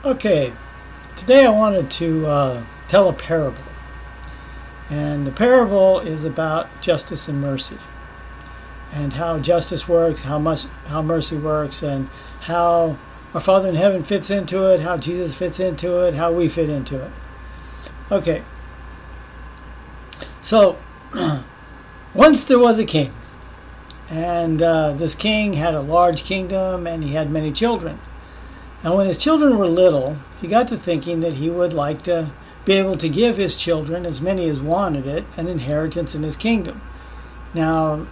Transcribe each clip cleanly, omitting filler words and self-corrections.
Okay, today I wanted to tell a parable. And the parable is about justice and mercy, and how justice works, how mercy works, and how our Father in heaven fits into it, how Jesus fits into it, how we fit into it. Okay, so once there was a king, and this king had a large kingdom, and he had many children. And when his children were little, he got to thinking that he would like to be able to give his children, as many as wanted it, an inheritance in his kingdom. Now,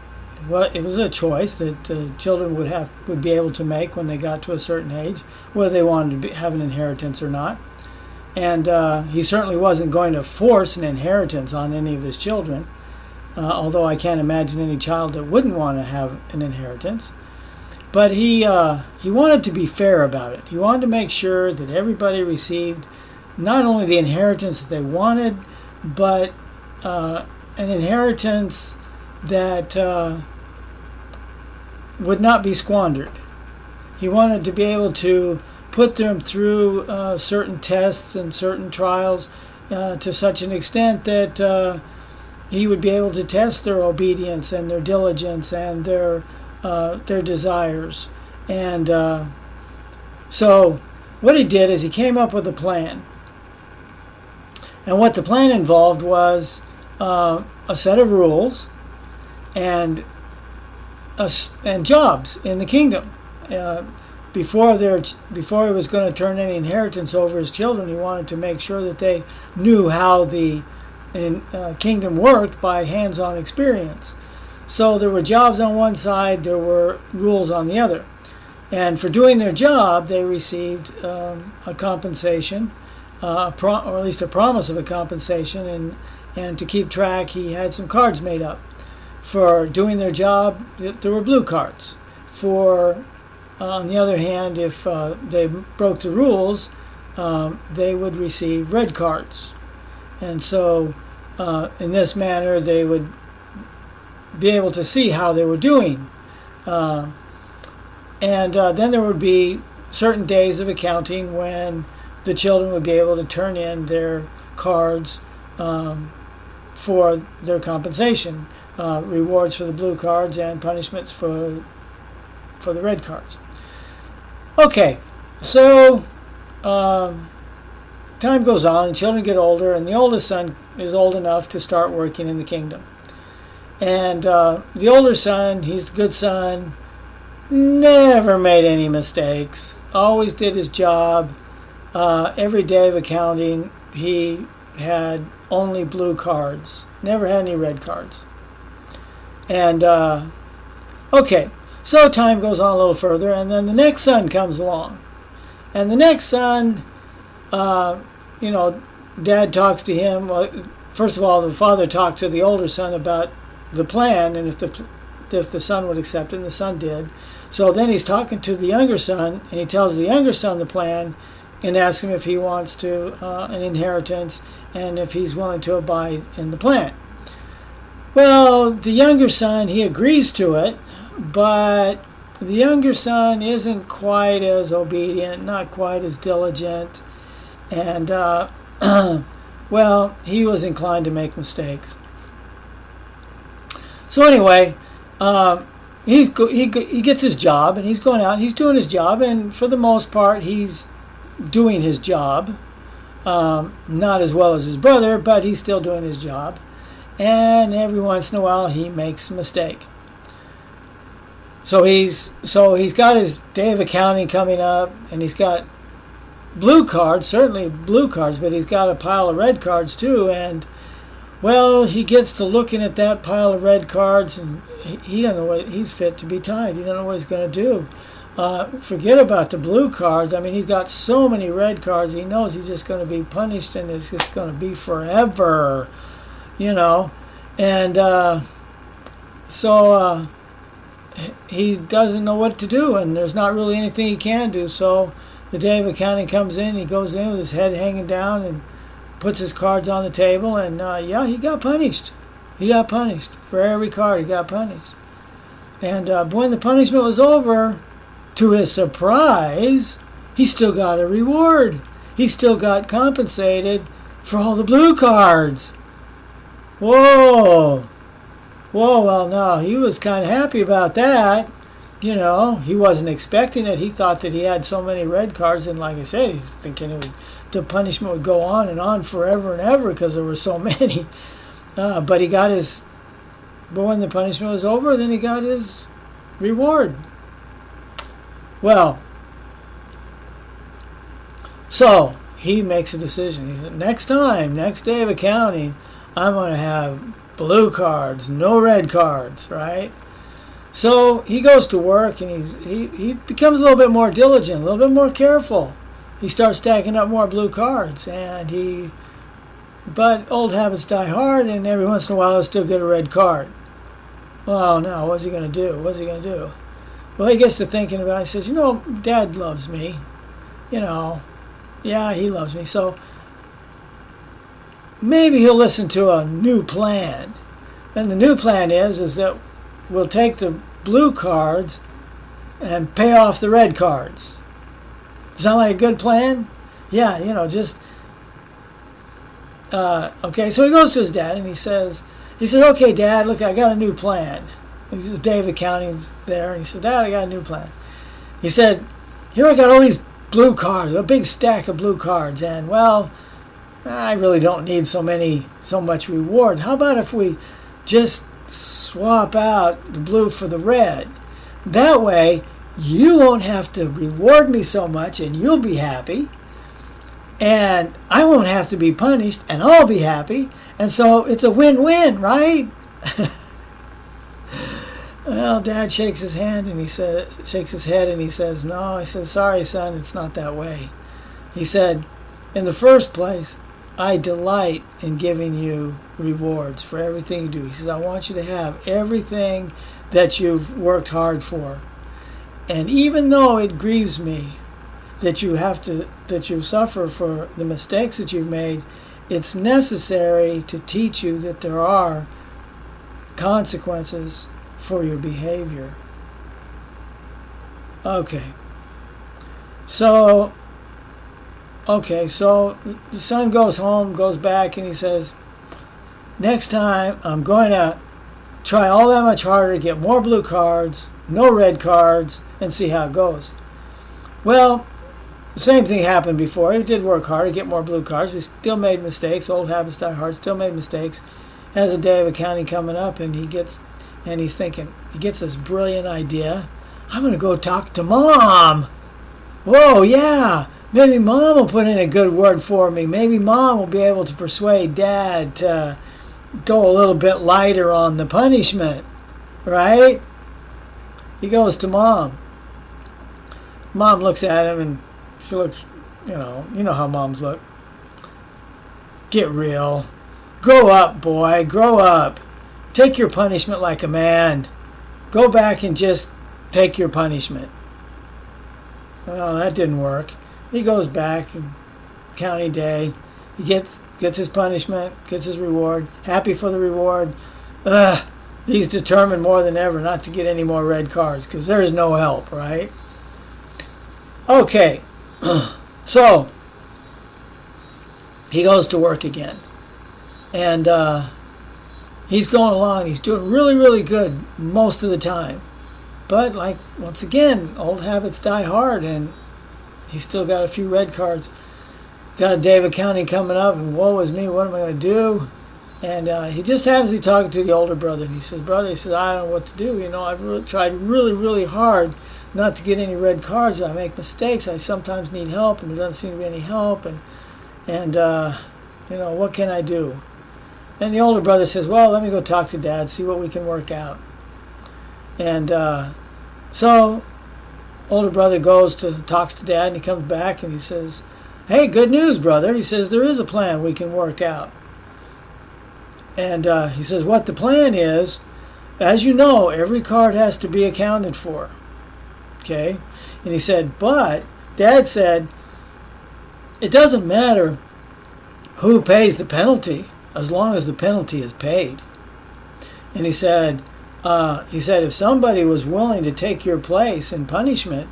well, it was a choice that children would be able to make when they got to a certain age, whether they wanted to have an inheritance or not. And he certainly wasn't going to force an inheritance on any of his children, although I can't imagine any child that wouldn't want to have an inheritance. But he wanted to be fair about it. He wanted to make sure that everybody received not only the inheritance that they wanted, but an inheritance that would not be squandered. He wanted to be able to put them through certain tests and certain trials to such an extent that he would be able to test their obedience and their diligence and their desires. And so what he did is he came up with a plan. And what the plan involved was a set of rules and jobs in the kingdom. Before he was going to turn any inheritance over his children, he wanted to make sure that they knew how the kingdom worked by hands-on experience. So there were jobs on one side, there were rules on the other. And for doing their job, they received a compensation, or at least a promise of a compensation. And to keep track, he had some cards made up. For doing their job, there were blue cards. On the other hand, if they broke the rules, they would receive red cards. And so in this manner, they would be able to see how they were doing. And then there would be certain days of accounting when the children would be able to turn in their cards for their compensation, rewards for the blue cards and punishments for the red cards. Okay, so time goes on, and children get older, and the oldest son is old enough to start working in the kingdom. And the older son, he's the good son, never made any mistakes, always did his job. Every day of accounting, he had only blue cards, never had any red cards. And, okay, so time goes on a little further, and then the next son comes along. And the next son, Dad talks to him. Well, first of all, the father talked to the older son about the plan, and if the son would accept it, and the son did. So then he's talking to the younger son, and he tells the younger son the plan and asks him if he wants an inheritance and if he's willing to abide in the plan. Well, the younger son, he agrees to it, but the younger son isn't quite as obedient, not quite as diligent, and well, he was inclined to make mistakes. So anyway, he gets his job, and he's going out and he's doing his job, and for the most part he's doing his job, not as well as his brother, but he's still doing his job. And every once in a while he makes a mistake. So he's got his day of accounting coming up, and he's got blue cards, certainly blue cards, but he's got a pile of red cards too. And well, he gets to looking at that pile of red cards, and he doesn't know what he's fit to be tied. He doesn't know what he's going to do. Forget about the blue cards. I mean, he's got so many red cards. He knows he's just going to be punished, and it's just going to be forever, And so he doesn't know what to do, and there's not really anything he can do. So the day of accounting comes in. He goes in with his head hanging down and puts his cards on the table, and he got punished. He got punished. For every card, he got punished. And when the punishment was over, to his surprise, he still got a reward. He still got compensated for all the blue cards. Whoa. Whoa, well, no, he was kind of happy about that. You know, he wasn't expecting it. He thought that he had so many red cards, and like I said, he's thinking the punishment would go on and on forever and ever because there were so many. But when the punishment was over, then he got his reward. Well, so he makes a decision. He said, next day of accounting, I'm going to have blue cards, no red cards, right? So he goes to work, and he becomes a little bit more diligent, a little bit more careful. He starts stacking up more blue cards, but old habits die hard, and every once in a while he'll still get a red card. Well, now, what's he going to do? Well, he gets to thinking about it. He says, Dad loves me. Yeah, he loves me. So maybe he'll listen to a new plan. And the new plan is that we'll take the blue cards and pay off the red cards. Sound like a good plan? Yeah, okay, so he goes to his dad and he says, okay, Dad, look, I got a new plan. His day of accounting's there, and he says, Dad, I got a new plan. He said, here I got all these blue cards, a big stack of blue cards, and, well, I really don't need so much reward. How about if we just swap out the blue for the red? That way, you won't have to reward me so much, and you'll be happy, and I won't have to be punished, and I'll be happy, and so it's a win-win, right? Well, Dad shakes his head and he says, no. He says, sorry, son, it's not that way. He said, in the first place, I delight in giving you rewards for everything you do. He says, I want you to have everything that you've worked hard for. And even though it grieves me that you suffer for the mistakes that you've made, it's necessary to teach you that there are consequences for your behavior. Okay. So the son goes home, goes back, and he says, next time I'm going to try all that much harder to get more blue cards, no red cards, and see how it goes. Well, the same thing happened before. He did work hard to get more blue cards, but he still made mistakes. Old habits die hard, still made mistakes. Has a day of accounting coming up, and he's thinking, he gets this brilliant idea. I'm going to go talk to Mom. Whoa, yeah. Maybe Mom will put in a good word for me. Maybe Mom will be able to persuade Dad to go a little bit lighter on the punishment, right? He goes to Mom. Mom looks at him, and she looks, you know how moms look. Get real. Grow up, boy. Grow up. Take your punishment like a man. Go back and just take your punishment. Well, that didn't work. He goes back, and county day. He gets his punishment, gets his reward. Happy for the reward. He's determined more than ever not to get any more red cards because there's no help, right? Okay. So he goes to work again. And he's going along. He's doing really, really good most of the time. But, once again, old habits die hard, and he's still got a few red cards. Got a day of accounting coming up, and woe is me, what am I going to do? And he just happens to be talking to the older brother, and he says, brother, I don't know what to do. I've tried really, really hard not to get any red cards. I make mistakes. I sometimes need help, and there doesn't seem to be any help. And what can I do? And the older brother says, well, let me go talk to Dad, see what we can work out. And so older brother talks to Dad, and he comes back, and he says, hey, good news, brother. He says, there is a plan we can work out. And he says, what the plan is, as you know, every card has to be accounted for. Okay? And he said, but Dad said, it doesn't matter who pays the penalty as long as the penalty is paid. And he said, if somebody was willing to take your place in punishment,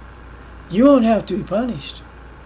you won't have to be punished.